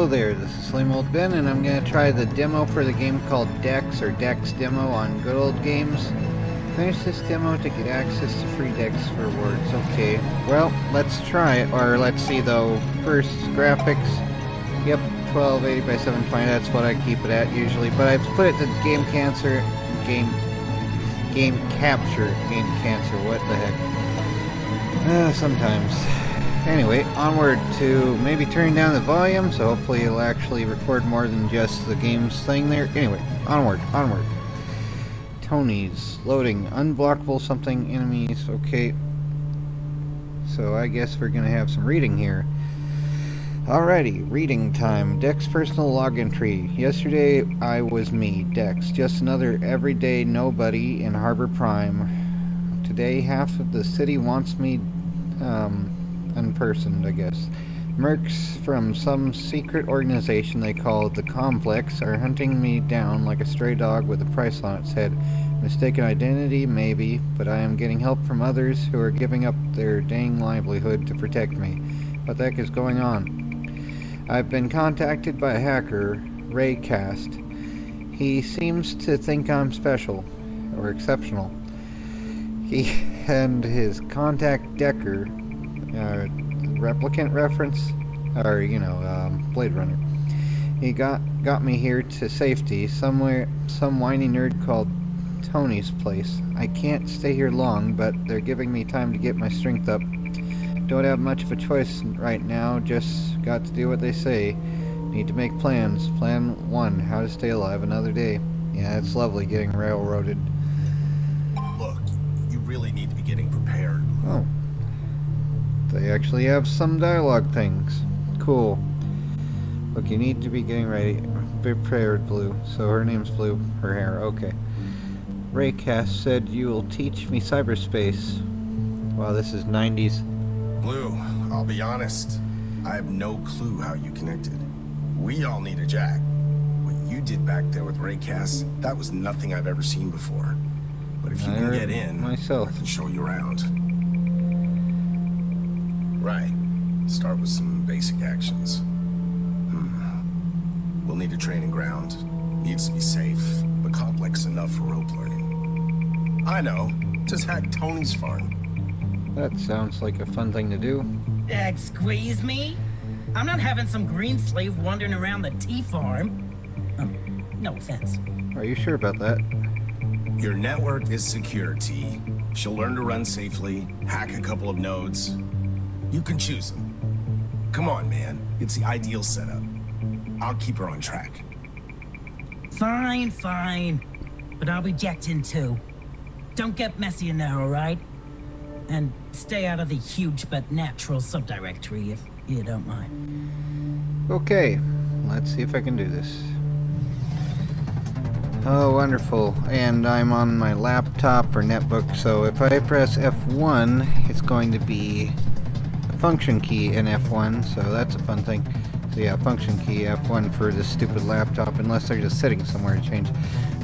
Hello there, this is Slim Old Ben, and I'm going to try the demo for the game called Dex, or Dex Demo on Good Old Games. Finish this demo to get access to free Dex rewards. Okay, well, let's try it, or let's see though. First, graphics. Yep, 1280 by 720, that's what I keep it at usually, but I've put it to game capture, what the heck. Sometimes. Anyway, onward to maybe turning down the volume, so hopefully it'll actually record more than just the game's thing there. Anyway, onward. Tony's loading, unblockable something, enemies, okay. So I guess we're gonna have some reading here. Alrighty, reading time. Dex personal log entry. Yesterday I was me, Dex, just another everyday nobody in Harbor Prime. Today half of the city wants me, unpersoned, I guess. Mercs from some secret organization they call the Complex are hunting me down like a stray dog with a price on its head. Mistaken identity, maybe, but I am getting help from others who are giving up their dang livelihood to protect me. What the heck is going on? I've been contacted by a hacker, Raycast. He seems to think I'm special, or exceptional. He and his contact Decker, replicant reference, or Blade Runner. He got me here to safety, somewhere, some whiny nerd called Tony's place. I can't stay here long, but they're giving me time to get my strength up. Don't have much of a choice right now, just got to do what they say. Need to make plans. Plan 1, how to stay alive another day. Yeah, it's lovely getting railroaded. Look, you really need to be getting prepared. Oh. They actually have some dialogue things. Cool. Look, you need to be getting ready. Prepared, Blue. So her name's Blue. Her hair. Okay. Raycast said you will teach me cyberspace. Wow, this is 90s. Blue, I'll be honest. I have no clue how you connected. We all need a jack. What you did back there with Raycast, that was nothing I've ever seen before. But if you can get in, myself. I can show you around. Right. Start with some basic actions. We'll need a training ground. Needs to be safe, but complex enough for rope learning. I know. Just hack Tony's farm. That sounds like a fun thing to do. Squeeze me? I'm not having some green slave wandering around the tea farm. No offense. Are you sure about that? Your network is secure, T. She'll learn to run safely, hack a couple of nodes. You can choose them. Come on, man. It's the ideal setup. I'll keep her on track. Fine. But I'll be jacked in too. Don't get messy in there, alright? And stay out of the huge but natural subdirectory if you don't mind. Okay, let's see if I can do this. Oh, wonderful. And I'm on my laptop or netbook, so if I press F1, it's going to be a function key in F1, so that's a fun thing. So yeah, function key F1 for this stupid laptop, unless they're just sitting somewhere to change.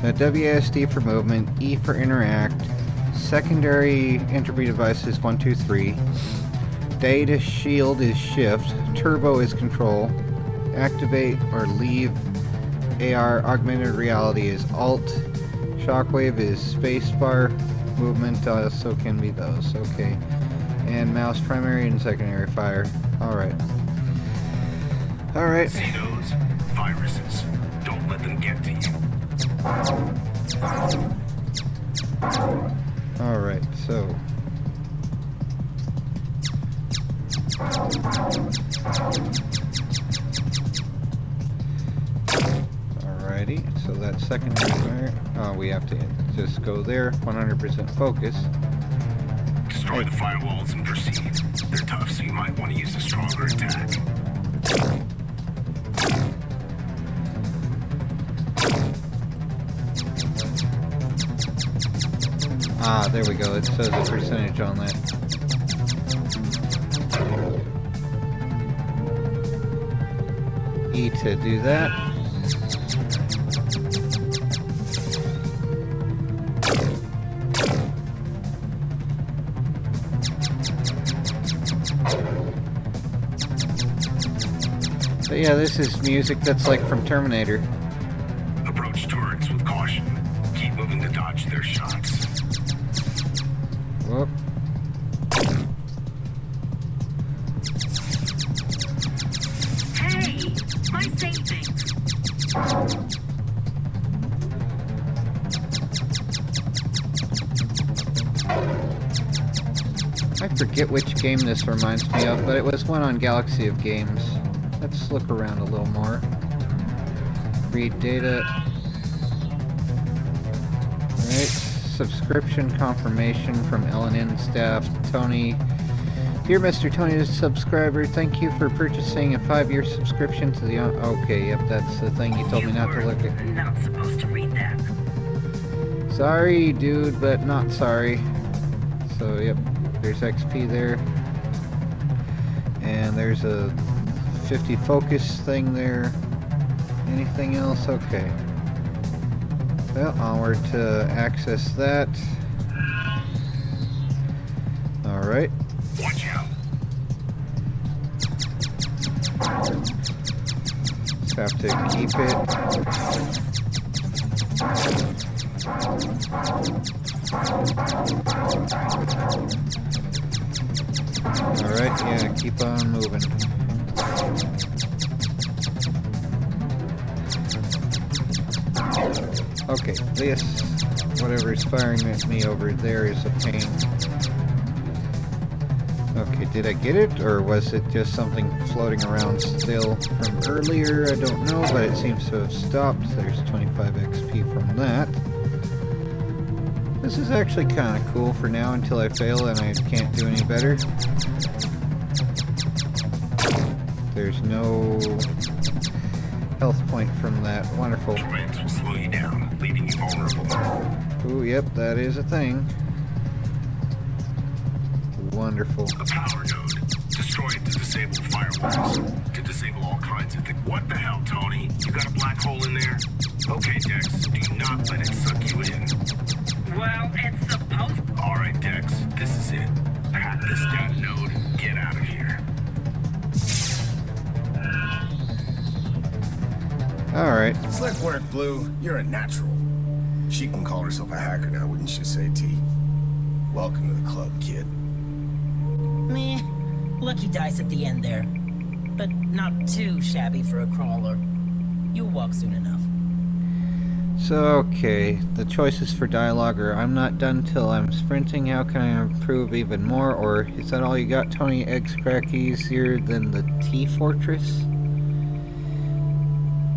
WASD for movement, E for interact, secondary entropy device is 1, 2, 3, data shield is shift, turbo is control, activate or leave AR augmented reality is alt, shockwave is spacebar, movement also can be those, okay, and mouse primary and secondary fire. Alright. See those? Viruses. Don't let them get to you. Alright, so alrighty, so that secondary fire. Oh, we have to just go there, 100% focus. Destroy the firewalls and proceed. They're tough, so you might want to use a stronger attack. Ah, there we go. It says a percentage on that. E to do that. So yeah, this is music that's like from Terminator. Approach turrets with caution. Keep moving to dodge their shots. Whoop. Hey, my savings. I forget which game this reminds me of, but it was one on Galaxy of Games. Let's look around a little more. Read data. Alright, subscription confirmation from LNN staff. Tony. Dear Mr. Tony, the subscriber, thank you for purchasing a 5-year subscription to the... Okay, yep, that's the thing you told me not to look at. Not supposed to read that. Sorry, dude, but not sorry. So, yep, there's XP there. And there's a 50 focus thing there. Anything else? Okay. Well, onward to access that. Alright. Watch out. Just have to keep it. Alright, yeah, keep on moving. Okay, this, whatever is firing at me over there is a pain. Okay, did I get it, or was it just something floating around still from earlier? I don't know, but it seems to have stopped. There's 25 XP from that. This is actually kind of cool for now until I fail and I can't do any better. There's no health point from that. Wonderful. Turrets will slow you down, leaving you vulnerable. Ooh, yep, that is a thing. Wonderful. The power node. Destroy it to disable firewalls. To disable all kinds of things. What the hell, Tony? You got a black hole in there? Okay, Dex, do not let it suck you in. Well, it's supposed. Alright, Dex, this is it. Hack this stat node. Get out of here. Alright. Slick work, Blue. You're a natural. She can call herself a hacker now, wouldn't you say, T? Welcome to the club, kid. Meh. Lucky dice at the end there. But not too shabby for a crawler. You'll walk soon enough. So, okay, the choices for dialogue are I'm not done till I'm sprinting, how can I improve even more, or is that all you got, Tony? Eggs crack easier than the T-Fortress?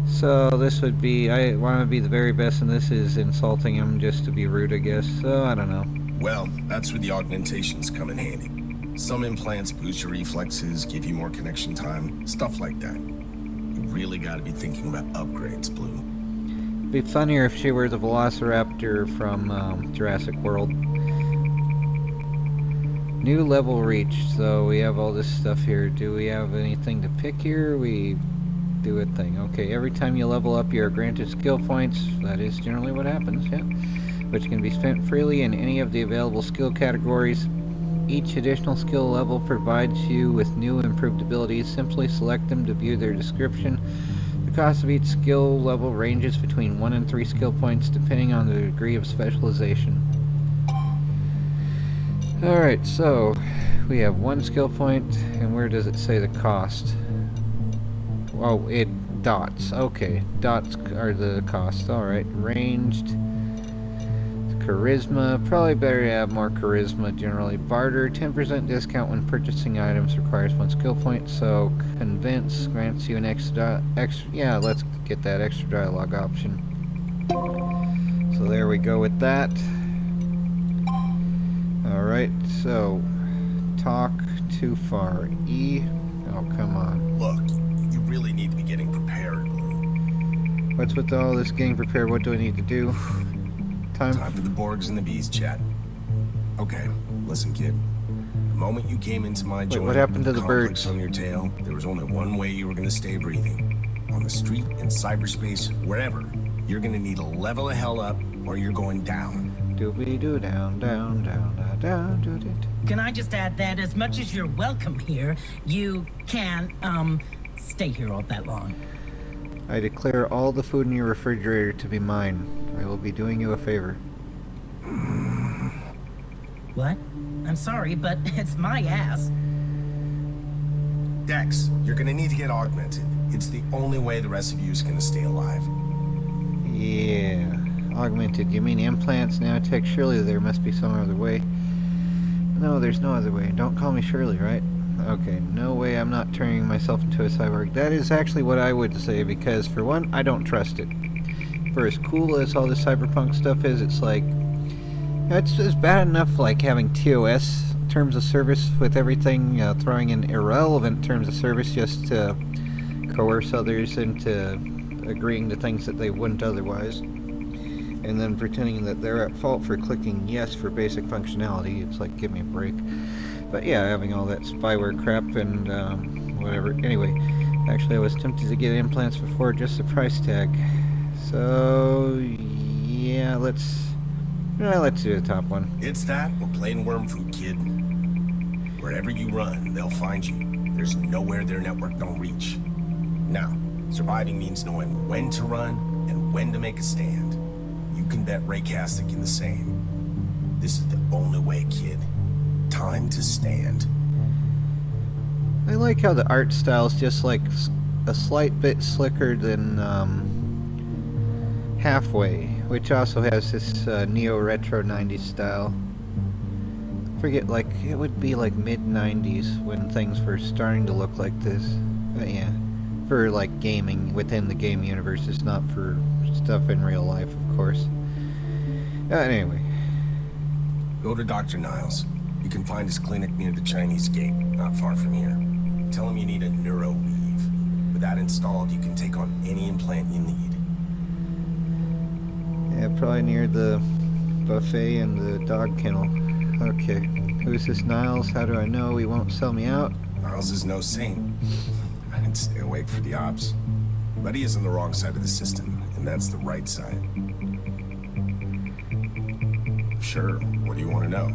So this would be, I want to be the very best, and this is insulting him just to be rude, I guess, so I don't know. Well, that's where the augmentations come in handy. Some implants boost your reflexes, give you more connection time, stuff like that. You really gotta be thinking about upgrades, Blue. It'd be funnier if she were the Velociraptor from Jurassic World. New level reached, so we have all this stuff here. Do we have anything to pick here? We do a thing. Okay, every time you level up, you're granted skill points. That is generally what happens, yeah. Which can be spent freely in any of the available skill categories. Each additional skill level provides you with new improved abilities. Simply select them to view their description. The cost of each skill level ranges between 1 and 3 skill points depending on the degree of specialization. Alright, so we have 1 skill point, and where does it say the cost? Oh, it dots. Okay, dots are the cost. Alright, ranged. Charisma, probably better to have more charisma generally. Barter, 10% discount when purchasing items, requires 1 skill point. So convince grants you an extra, yeah, let's get that extra dialogue option. So there we go with that. Alright, so talk too far. E, oh come on. Look, you really need to be getting prepared, Blue. What's with all this getting prepared? What do I need to do? Time for the Borgs and the Bees chat. Okay, listen, kid. The moment you came into my joint, what happened to the complex birds? on your tail, there was only one way you were gonna stay breathing. On the street, in cyberspace, wherever, you're gonna need to level the hell up, or you're going down. Doobie-doo, down, down, down, down, down, doo-doo. Can I just add that as much as you're welcome here, you can, stay here all that long. I declare all the food in your refrigerator to be mine. I will be doing you a favor. What? I'm sorry, but it's my ass. Dex, you're gonna need to get augmented. It's the only way the rest of you is gonna stay alive. Yeah. Augmented. You mean implants, nanotech? Surely there must be some other way. No, there's no other way. Don't call me Shirley, right? Okay, no way I'm not turning myself into a cyborg. That is actually what I would say, because for one, I don't trust it. For as cool as all this cyberpunk stuff is, it's like, it's bad enough like having TOS terms of service with everything, throwing in irrelevant terms of service just to coerce others into agreeing to things that they wouldn't otherwise, and then pretending that they're at fault for clicking yes for basic functionality. It's like, give me a break. But yeah, having all that spyware crap and whatever. Anyway, actually I was tempted to get implants before just the price tag. So yeah, let's do the top one. It's that or plain worm food, kid. Wherever you run, they'll find you. There's nowhere their network don't reach. Now, surviving means knowing when to run and when to make a stand. You can bet Ray Kastick the same. This is the only way, kid. Time to stand. I like how the art style is just like a slight bit slicker than Halfway, which also has this neo-retro 90s style. Forget, like, it would be like mid-90s when things were starting to look like this. But yeah, for like gaming within the game universe, it's not for stuff in real life, of course. Anyway. Go to Dr. Niles. You can find his clinic near the Chinese gate, not far from here. Tell him you need a neuro weave. With that installed, you can take on any implant you need. Yeah, probably near the buffet and the dog kennel. Okay. Who's this Niles? How do I know he won't sell me out? Niles is no saint. I'd stay awake for the ops. But he is on the wrong side of the system, and that's the right side. Sure, what do you want to know?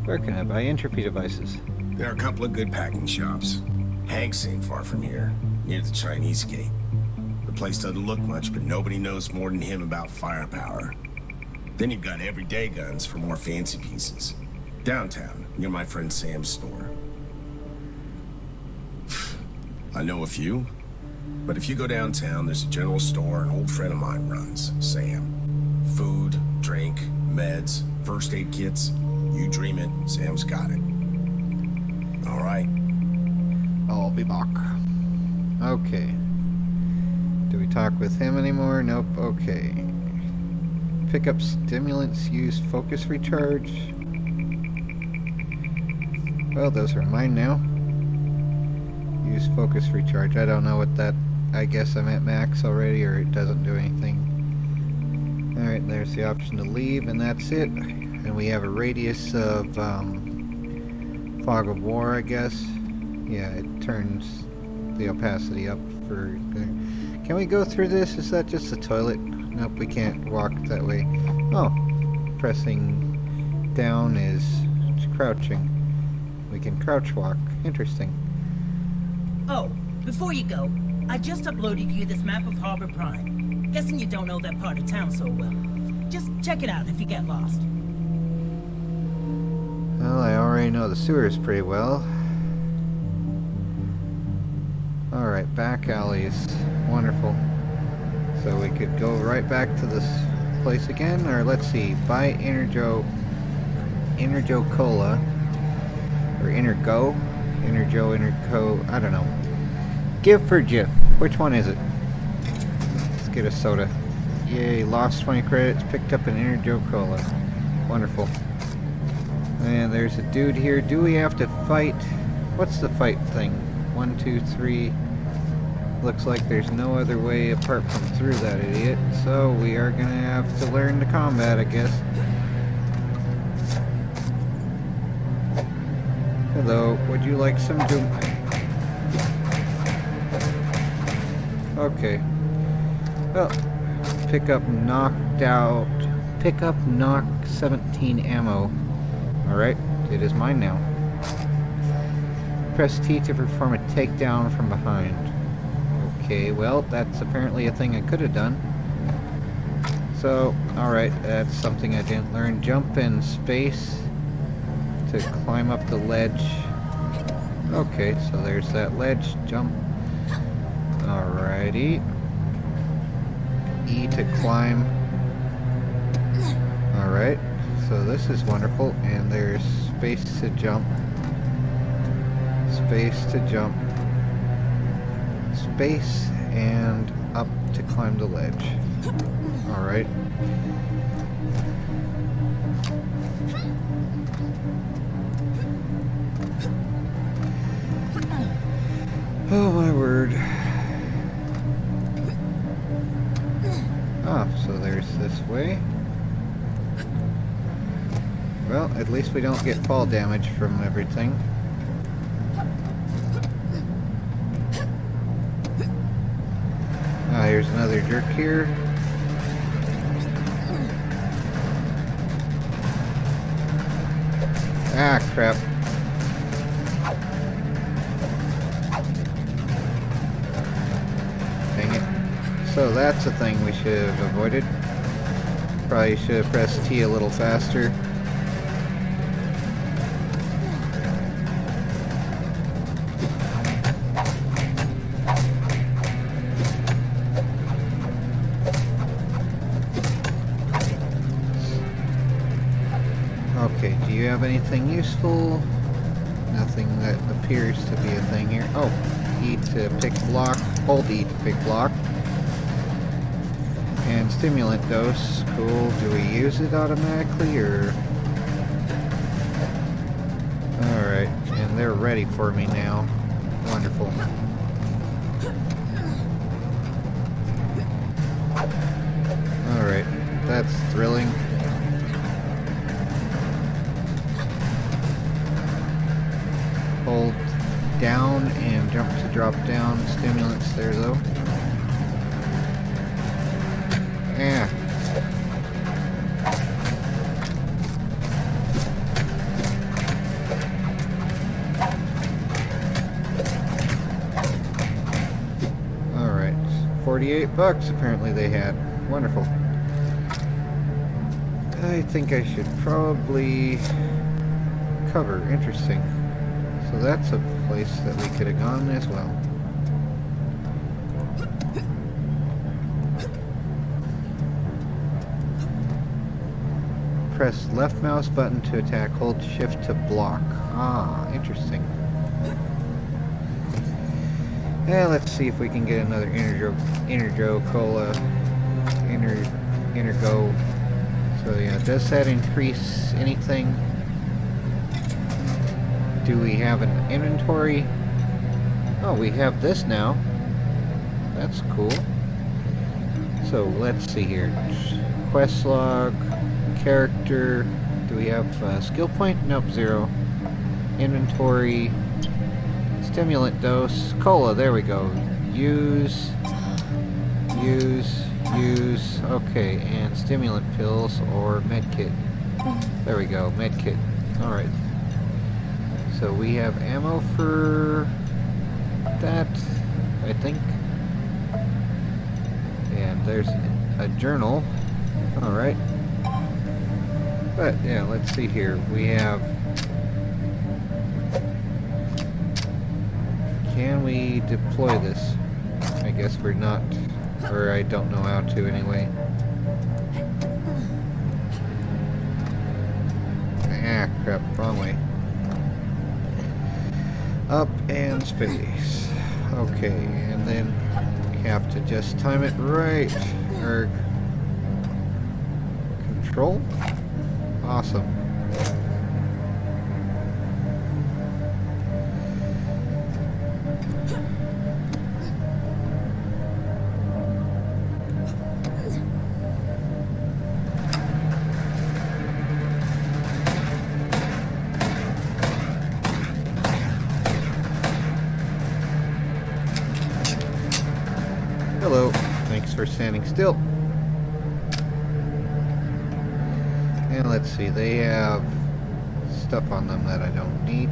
Where can I buy entropy devices? There are a couple of good packing shops. Hank's ain't far from here, near the Chinese gate. The place doesn't look much, but nobody knows more than him about firepower. Then you've got everyday guns for more fancy pieces. Downtown, near my friend Sam's store. I know a few, but if you go downtown, there's a general store an old friend of mine runs, Sam. Food, drink, meds, first aid kits. You dream it, Sam's got it. All right. I'll be back. Okay. Do we talk with him anymore? Nope. Okay. Pick up stimulants, use focus recharge. Well, those are mine now. Use focus recharge. I don't know what that... I guess I'm at max already, or it doesn't do anything. Alright, there's the option to leave, and that's it. And we have a radius of fog of war, I guess. Yeah, it turns the opacity up for... Can we go through this? Is that just a toilet? Nope, we can't walk that way. Oh, pressing down is crouching. We can crouch walk. Interesting. Oh, before you go, I just uploaded you this map of Harbor Prime. Guessing you don't know that part of town so well. Just check it out if you get lost. Well, I already know the sewers pretty well. Alright, back alleys. Wonderful. So we could go right back to this place again, or let's see, buy Energo Cola, or Energo, Energo, I don't know. Give for Jif. Which one is it? Let's get a soda. Yay, lost 20 credits, picked up an Energo Cola. Wonderful. And there's a dude here. Do we have to fight? What's the fight thing? 1, 2, 3. Looks like there's no other way apart from through that idiot. So we are gonna have to learn to combat, I guess. Hello, would you like some Okay. Well, pick up knock 17 ammo. Alright, it is mine now. Press T to perform a takedown from behind. Okay, well, that's apparently a thing I could have done. So, alright, that's something I didn't learn. Jump in space to climb up the ledge. Okay, so there's that ledge. Jump. Alrighty. E to climb. Alright, so this is wonderful. And there's space to jump. Space to jump. Space and up to climb the ledge. Alright. Oh my word. Ah, so there's this way. Well, at least we don't get fall damage from everything. Ah, here's another jerk here. Ah, crap. Dang it. So that's a thing we should have avoided. Probably should have pressed T a little faster. Okay, do you have anything useful? Nothing that appears to be a thing here. Oh, E to pick block, hold E to pick block. And stimulant dose, cool. Do we use it automatically or? Alright, and they're ready for me now. Wonderful. Alright, that's thrilling. Hold down and jump to drop down. Stimulants there though. Yeah. Alright. $48 apparently they had. Wonderful. I think I should probably cover. Interesting. So that's a place that we could have gone as well. Press left mouse button to attack, hold shift to block. Ah, interesting. Yeah, let's see if we can get another Energo Cola. Energo. So yeah, does that increase anything? Do we have an inventory? Oh, we have this now. That's cool. So let's see here. Quest log, character. Do we have skill point? Nope, 0. Inventory, stimulant dose, cola. There we go. Use. Okay, and stimulant pills or medkit. There we go, medkit. All right. So we have ammo for that, I think. And there's a journal. Alright. But yeah, let's see here. We have... Can we deploy this? I guess we're not, or I don't know how to anyway. Ah, crap, wrong way. Up and space. Okay, and then have to just time it right. Erg. Control? Awesome. Hello. Thanks for standing still. And let's see, they have stuff on them that I don't need.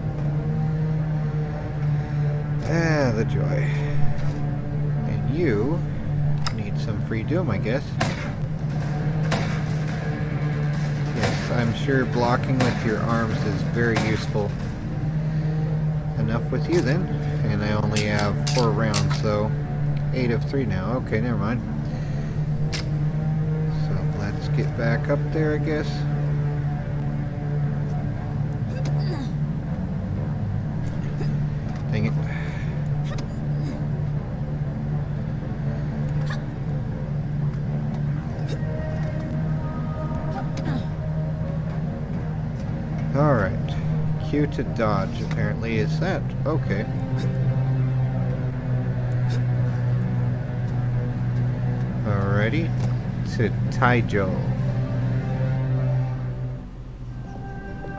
Ah, the joy. And you need some free doom, I guess. Yes, I'm sure blocking with your arms is very useful. Enough with you then. And I only have 4 rounds, so 8 of 3 now. Okay, never mind. So let's get back up there, I guess. Dang it. Alright. Q to dodge, apparently. Is that? Okay. Alrighty. To Taijo.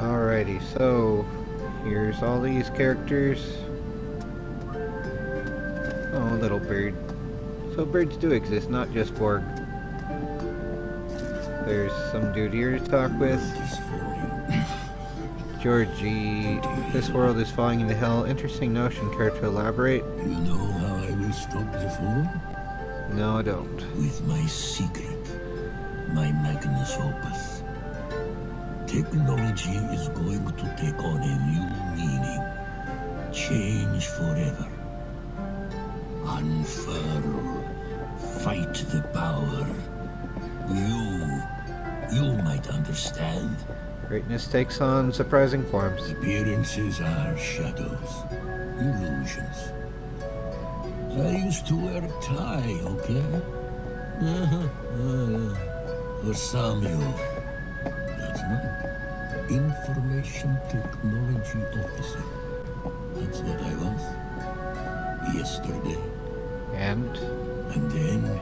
Alrighty, so here's all these characters. Oh, little bird. So birds do exist, not just Borg. There's some dude here to talk with. Georgie, this world is falling into hell. Interesting notion. Care to elaborate? You know how I will stop the fall? No, I don't. With my secret, my magnus opus. Technology is going to take on a new meaning. Change forever. Unfurl. Fight the power. You might understand. Greatness takes on surprising forms. Appearances are shadows, illusions. I used to wear a tie, okay? Or Samuel. That's right. Information technology officer. That's what I was. Yesterday. And then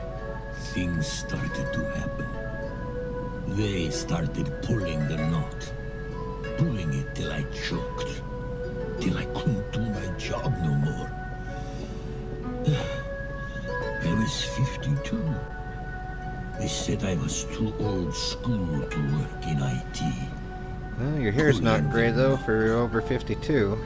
things started to happen. They started pulling the knot. Pulling it till I choked. Till I couldn't do my job no more. I was 52. They said I was too old school to work in IT. well, your hair's not gray though for over 52.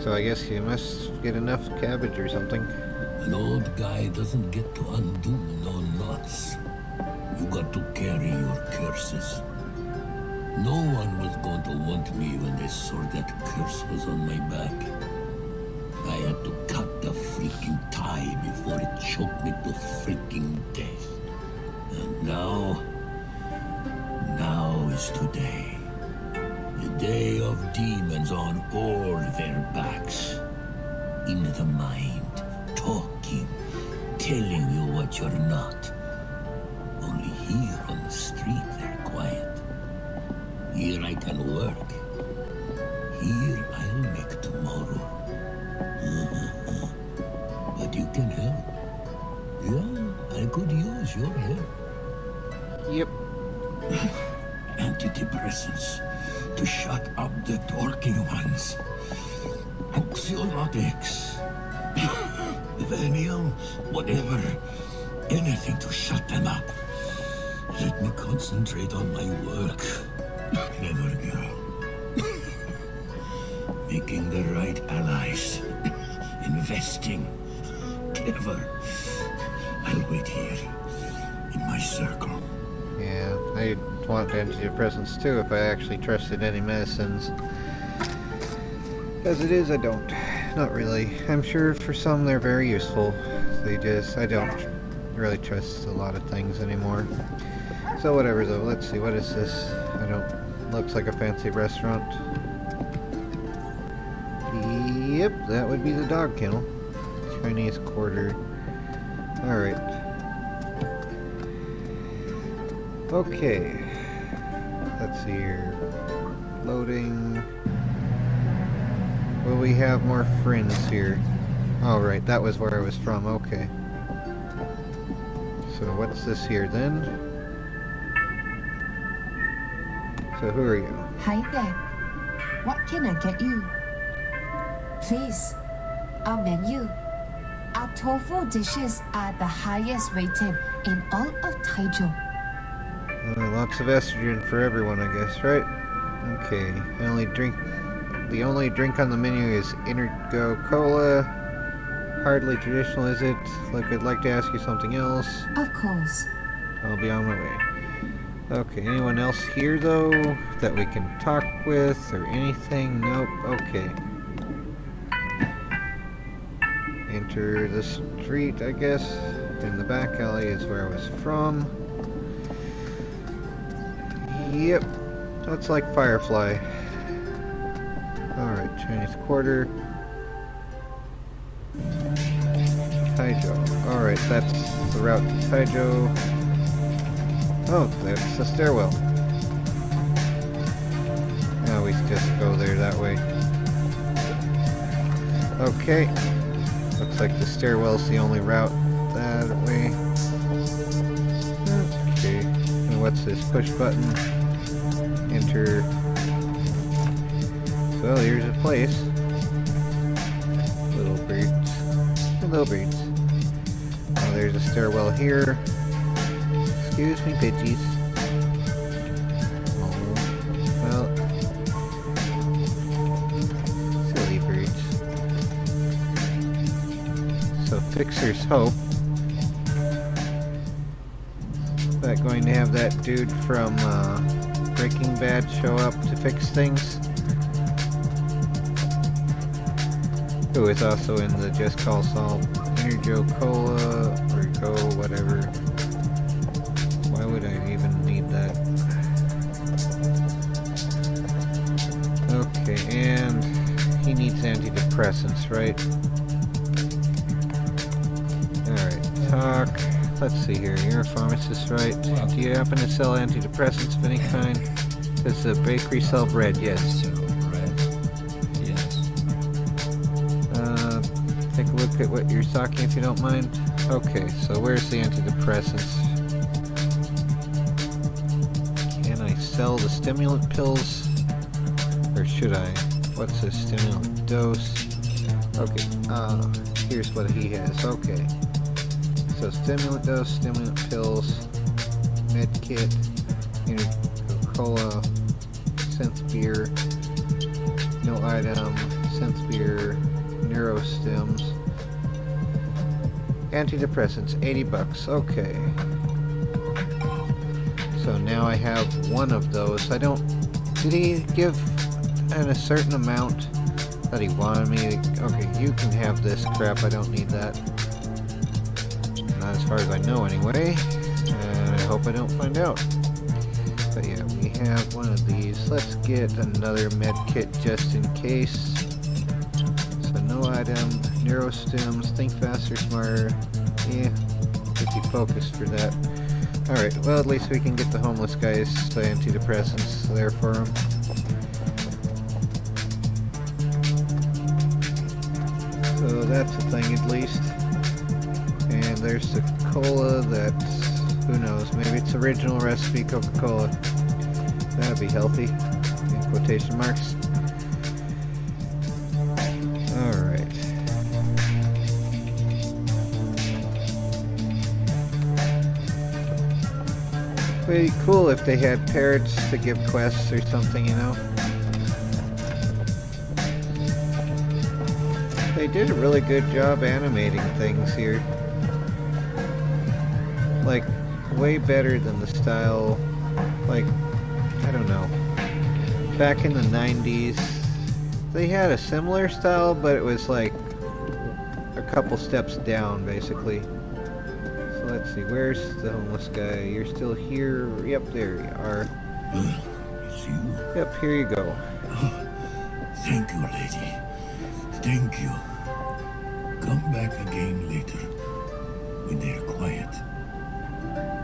So I guess you must get enough cabbage or something. An old guy doesn't get to undo no knots. You got to carry your curses. No one was going to want me when they saw that curse was on my back. I had to cut the freaking tie before it choked me to freaking death. And now is today. The day of demons on all their backs. In the mind, talking, telling you what you're not. Only here on the street they're quiet. Here I can work. Here I'll make tomorrow. But you can help. Yeah, I could use your help. Yep. Antidepressants to shut up the talking ones. Anxiolytics. Vanium, whatever. Anything to shut them up. Let me concentrate on my work. Clever girl. Making the right allies. Investing. Clever. I'll wait here. In my circle. Yeah, I want antidepressants too if I actually trusted any medicines. As it is, I don't. Not really. I'm sure for some they're very useful. I don't really trust a lot of things anymore. So whatever though, let's see, what is this? Looks like a fancy restaurant. Yep, that would be the dog kennel. Chinese Quarter. Alright. Okay. Let's see here. Loading. Will we have more friends here? Oh, right, that was where I was from, okay. So what's this here then? So who are you? Hi there. What can I get you? Please, our menu. Our tofu dishes are the highest rated in all of Taijo. Lots of estrogen for everyone, I guess, right? Okay, the only drink on the menu is Indigo Cola. hardly traditional, is it? Look, I'd like to ask you something else. Of course. I'll be on my way. Okay, anyone else here, though, that we can talk with or anything? Nope, okay. Enter the street, I guess. In the back alley is where I was from. Yep, that's like Firefly. Alright, Chinese Quarter. Taijo. Alright, that's the route to Taijo. Oh, that's the stairwell. Now we just go there that way. Okay. Looks like the stairwell's the only route that way. Okay. And what's this push button? Enter. Well, here's a place. Little birds. Hello, birds. Oh, there's a stairwell here. Excuse me, bitches. Oh, well. Silly birds. So, Fixer's Hope. Is that going to have that dude from Breaking Bad show up to fix things? Who is also in the Just Call Saul Energo Cola or Go whatever. Why would I even need that? Okay, and he needs antidepressants, right? Alright, talk. Let's see here. You're a pharmacist, right? Do you happen to sell antidepressants of any kind? Does the bakery sell bread? Yes. Take a look at what you're stocking if you don't mind. Okay, so where's the antidepressants? Can I sell the stimulant pills? Or should I? What's a stimulant dose? Okay, here's what he has. Okay. So stimulant dose, stimulant pills, med kit, Coca-Cola, synth beer, no item, synth beer, neurostims, antidepressants, $80. Okay. So now I have one of those. I don't. Did he give a certain amount that he wanted me to? Okay, you can have this crap. I don't need that. Not as far as I know, anyway. And I hope I don't find out. But yeah, we have one of these. Let's get another med kit just in case. No item, neurostims, think faster, smarter. Yeah, pretty focused for that. Alright, well at least we can get the homeless guys the antidepressants there for them. So that's a thing at least. And there's the cola that, who knows, maybe it's original recipe Coca-Cola. That'd be healthy, in quotation marks. Pretty cool if they had parrots to give quests or something, you know. They did a really good job animating things here. Like, way better than the style, like, I don't know. Back in the 90s, they had a similar style, but it was like a couple steps down, basically. Let's see, where's the homeless guy? You're still here? Yep, there you are. It's you. Yep, here you go. Thank you, lady. Thank you. Come back again later, when they're quiet.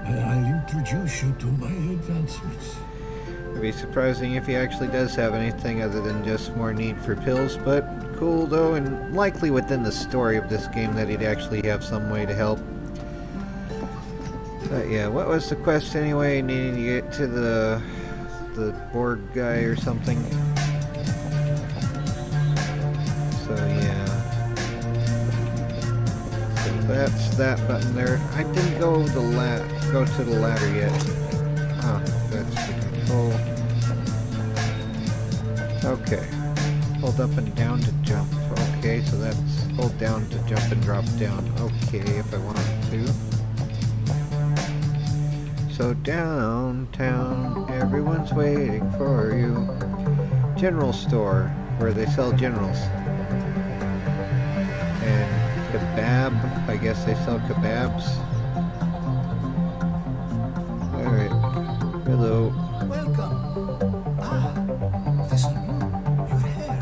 I'll introduce you to my advancements. It'd be surprising if he actually does have anything other than just more need for pills, but cool though, and likely within the story of this game that he'd actually have some way to help. But yeah, what was the quest anyway? Needing to get to the board guy or something. So yeah. So that's that button there. I didn't go to the ladder yet. Oh, that's the control. Okay. Hold up and down to jump. Okay, so that's hold down to jump and drop down. Okay, if I wanted to. So downtown, everyone's waiting for you. General store, where they sell generals. And kebab, I guess they sell kebabs. Alright, hello. Welcome. Ah, this is you. Your hair.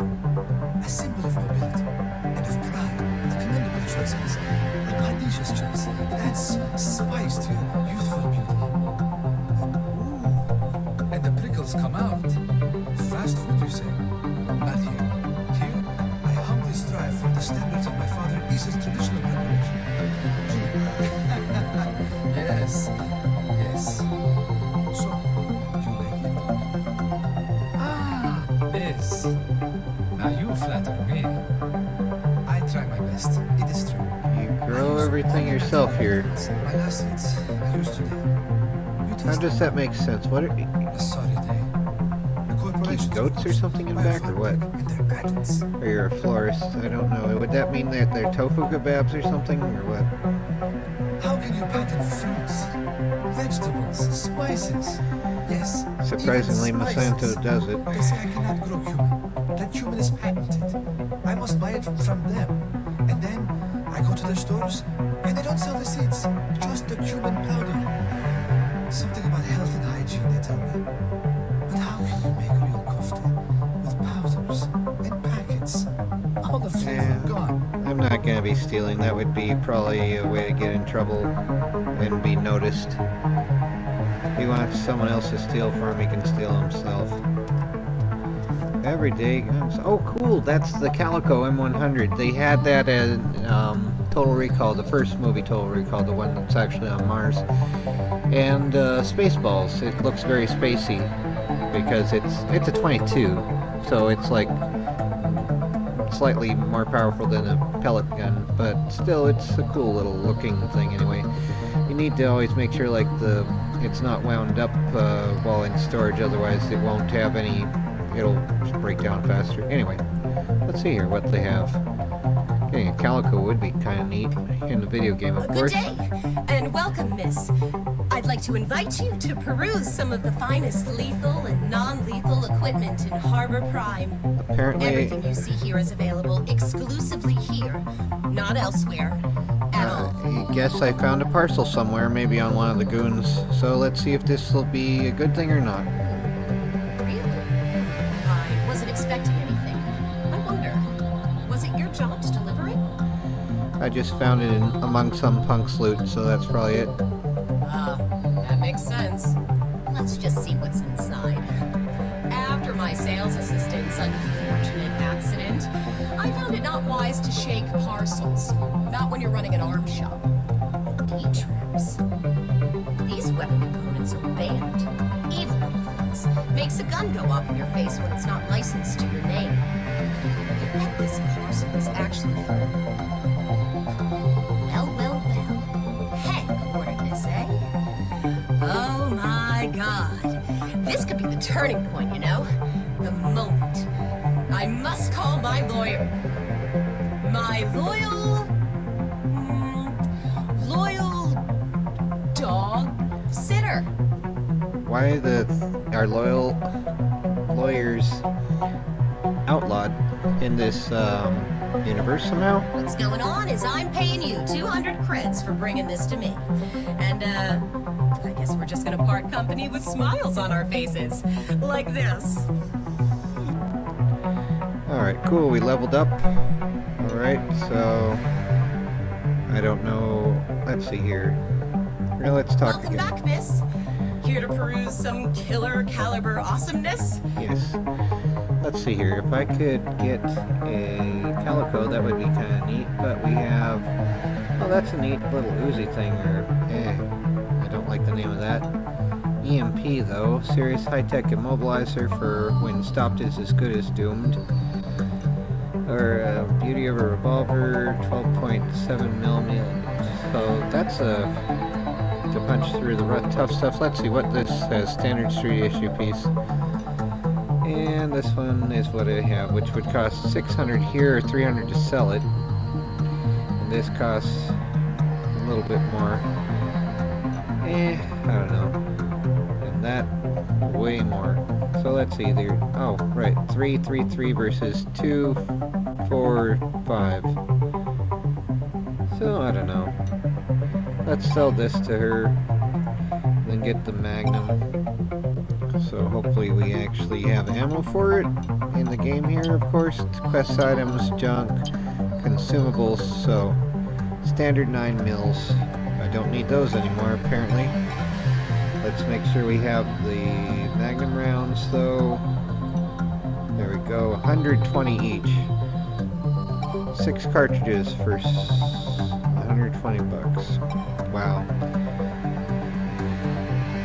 A symbol of nobility and of pride. A commendable choice, miss. An audacious choice. That's spice to your youthful beauty. Ooh, and the prickles come out. Fast food, you say? Not here. Here, I humbly strive for the standards of my father Isa's traditional preparation. Yes. Yes. So, you like it? Ah, yes. Now you flatter me. I try my best. It is true. You grow everything yourself here. My last hits, I used to do. How does that make sense? What are you, A sorry day. The corporations, keep goats or something in back or what? And their patents. Or you're a florist? I don't know. Would that mean that they're tofu kebabs or something, or what? How can you patent fruits, vegetables, spices? Yes. Surprisingly, even spices. Monsanto does it. They say I cannot grow cumin. That cumin is patented. I must buy it from them. And then I go to their stores and they don't sell the seeds, just the cumin powder. Something about health and hygiene, they tell me. But how can you make real kofta with powders and packets? All the flavor Yeah. gone. I'm not gonna be stealing. That would be probably a way to get in trouble and be noticed. If he wants someone else to steal for him, he can steal himself. Everyday guns. Oh, cool! That's the Calico M100. They had that at Total Recall, the first movie Total Recall, the one that's actually on Mars. And Spaceballs. It looks very spacey because it's a 22, so it's like slightly more powerful than a pellet gun, but still it's a cool little looking thing anyway. You need to always make sure like it's not wound up while in storage, otherwise it won't have any, it'll break down faster. Anyway, let's see here what they have. Getting a Calico would be kind of neat in the video game, of course. Good day, and welcome, miss. I'd like to invite you to peruse some of the finest lethal and non-lethal equipment in Harbor Prime. Apparently, Everything you see here is available exclusively here, not elsewhere, at all. I guess I found a parcel somewhere, maybe on one of the goons. So let's see if this will be a good thing or not. Really? I wasn't expecting anything. I wonder, was it your job to deliver it? I just found it among some punk's loot, so that's probably it. That makes sense. Let's just see what's inside. After my sales assistant's unfortunate accident, I found it not wise to shake parcels. Not when you're running an arms shop. E-traps. These weapon components are banned. Evil little things. Makes a gun go off in your face when it's not licensed to your name. I bet this parcel is actually full. Well. Heck, ordered this, eh? Oh my god. This could be the turning point, you know? The moment. I must call my lawyer. My loyal dog sitter. Why our loyal lawyers outlawed in this universe somehow? What's going on is I'm paying you 200 creds for bringing this to me. And, I guess we're just gonna part company with smiles on our faces. Like this. Alright, cool, we leveled up. Alright, so I don't know. Let's see here. Now let's talk Welcome again. back, miss. Here to peruse some killer caliber awesomeness? Yes. Let's see here. If I could get a Calico, that would be kind of neat. But we have... Oh, that's a neat little Uzi thing. I don't like the name of that. EMP, though. Serious high-tech immobilizer for when stopped is as good as doomed. Or beauty of a revolver, 12.7 millimeters. So that's to punch through the tough stuff. Let's see what this says. Standard street issue piece. And this one is what I have, which would cost 600 here or 300 to sell it. And this costs a little bit more. I don't know. And that way more. So let's see there. Oh, right. 3, 3, 3 versus 2, 4, 5. So I don't know. Let's sell this to her. Then get the Magnum. So hopefully we actually have ammo for it in the game here, of course. Quest items, junk, consumables, so standard 9 mils. I don't need those anymore, apparently. Let's make sure we have the Magnum rounds, though. There we go, 120 each. 6 cartridges for 120 bucks. Wow.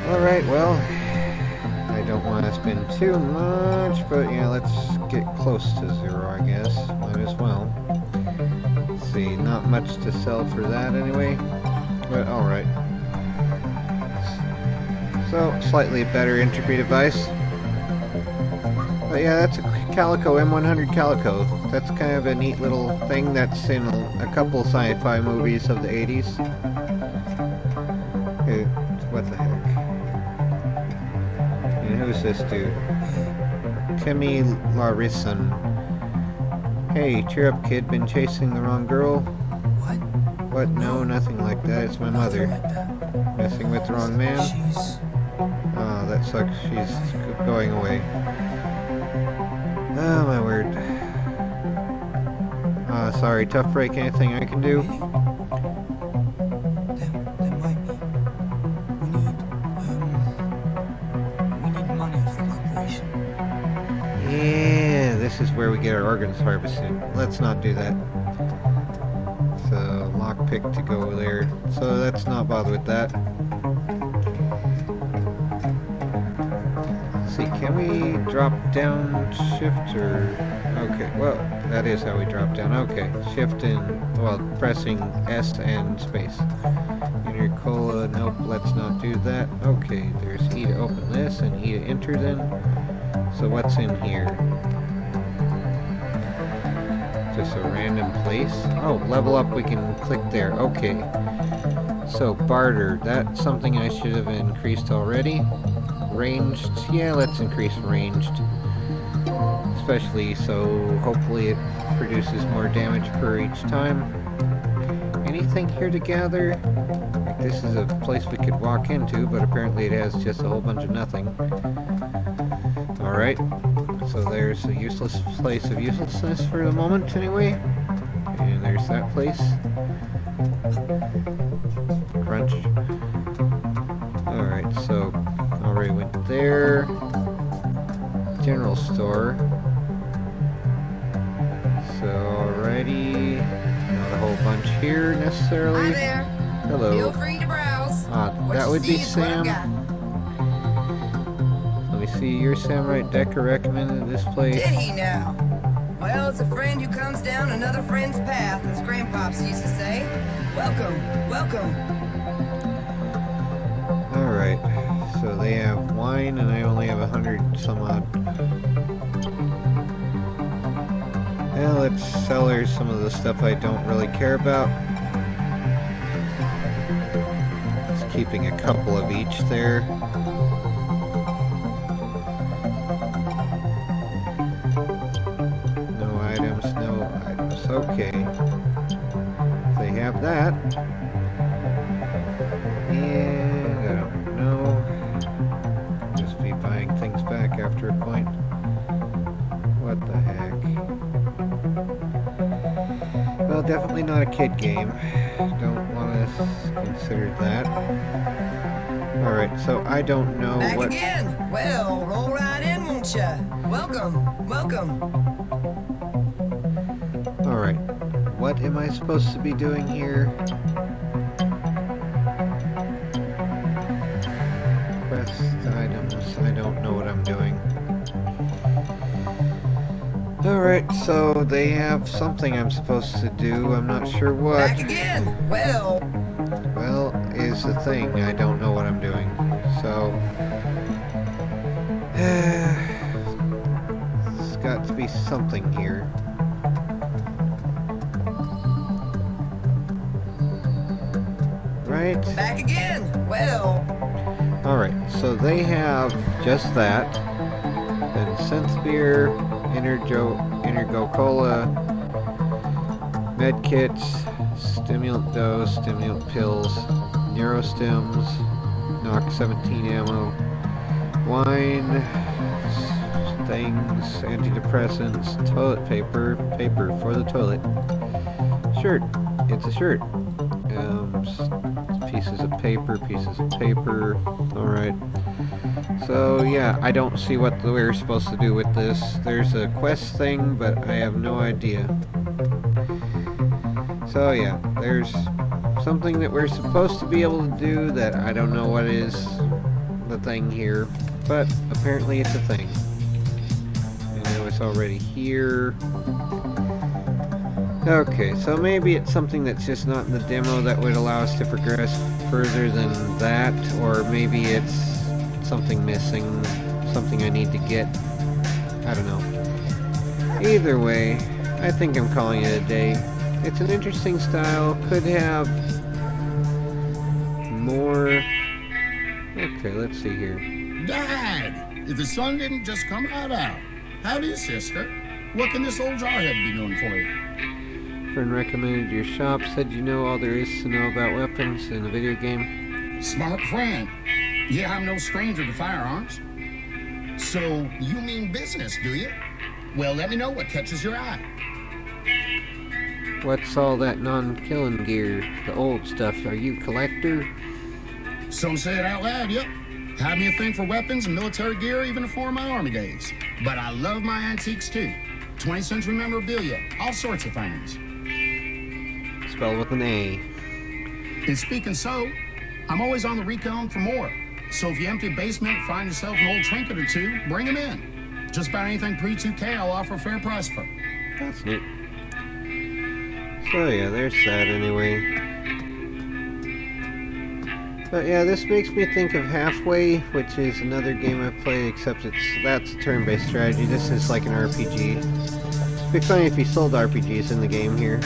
Alright, well, I don't want to spend too much, but yeah, let's get close to 0, I guess. Might as well. Let's see, not much to sell for that anyway, but alright. So, slightly better entry device. But yeah, that's a Calico, M100 Calico. That's kind of a neat little thing that's in a couple sci-fi movies of the 80s. Hey, what the heck? And who's this dude? Timmy Larison. Hey, cheer up, kid. Been chasing the wrong girl? What? What? No, nothing like that. It's my mother. Messing with the wrong man? Oh, that sucks. She's going away. Oh, my word. Sorry. Tough break. Anything I can do? There might be. We need money for the operation. Yeah, this is where we get our organs harvested. Let's not do that. So, lockpick to go there. So let's not bother with that. Let's see, can we drop down shift or... Okay, well, that is how we drop down. Okay, shift and, well, pressing S and space. Inner cola, nope, let's not do that. Okay, there's E to open this and E to enter then. So what's in here? Just a random place? Oh, level up, we can click there. Okay. So, barter. That's something I should have increased already. Ranged. Yeah, let's increase ranged. Especially so hopefully it produces more damage per each time. Anything here to gather? Like, this is a place we could walk into, but apparently it has just a whole bunch of nothing. Alright. So there's a useless place of uselessness for the moment, anyway. And there's that place. Crunch. Alright, so already went there. General store. So alrighty. Not a whole bunch here necessarily. Hi there. Hello. Feel free to browse. That would be Sam. Let me see, your Samurai Decker recommended this place. Did he now? Well, it's a friend who comes down another friend's path, as Grandpops used to say. Welcome, welcome. Alright, so they have wine and I only have 100 some odd. Yeah, let's sell her some of the stuff I don't really care about. Just keeping a couple of each there. No items, okay. They have that. And I don't know. Just be buying things back after a point. What the heck? Well, definitely not a kid game. Don't want to consider that. Alright, so I don't know Back what... again. Well, roll right in, won't ya? Welcome, welcome. Alright, what am I supposed to be doing here? Quest items, I don't know what I'm doing. Alright, so they have something I'm supposed to do, I'm not sure what. Back again. Well, is the thing, I don't know what I'm doing. So... there's got to be something here. right? Back again. Well, Alright, so they have just that. Then synth beer, Energo Cola, med kits, stimulant dose, stimulant pills, neurostims, knock 17 ammo, wine, things, antidepressants, toilet paper, paper for the toilet, shirt, it's a shirt, pieces of paper, alright. So yeah, I don't see what we're supposed to do with this. There's a quest thing, but I have no idea. So yeah, there's something that we're supposed to be able to do that I don't know what is the thing here, but apparently it's a thing. I know it's already here. Okay, so maybe it's something that's just not in the demo that would allow us to progress further than that, or maybe it's something missing, something I need to get. I don't know. Either way, I think I'm calling it a day. It's an interesting style, could have more. Okay, let's see here. Dad, if the sun didn't just come right out. Howdy, sister. What can this old jarhead be doing for you? Friend recommended your shop, said you know all there is to know about weapons in a video game. Smart friend. Yeah, I'm no stranger to firearms. So, you mean business, do you? Well, let me know what catches your eye. What's all that non-killing gear? The old stuff. Are you a collector? Some say it out loud, yep. Have me a thing for weapons and military gear even before my army days. But I love my antiques too. 20th century memorabilia, all sorts of things. Spelled with an A. And speaking so, I'm always on the recon for more. So if you empty a basement and find yourself an old trinket or two, bring them in. Just about anything pre-2K I'll offer a fair price for. That's neat. So yeah, there's that anyway. But yeah, this makes me think of Halfway, which is another game I've played, except that's a turn-based strategy. This is like an RPG. It'd be funny if you sold RPGs in the game here.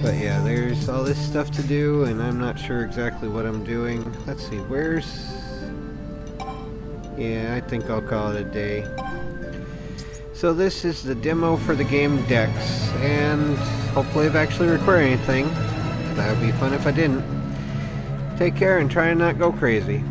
But yeah, there's all this stuff to do, and I'm not sure exactly what I'm doing. Let's see, where's... Yeah, I think I'll call it a day. So this is the demo for the game Dex, and hopefully I've actually recorded anything. That would be fun if I didn't. Take care and try and not go crazy.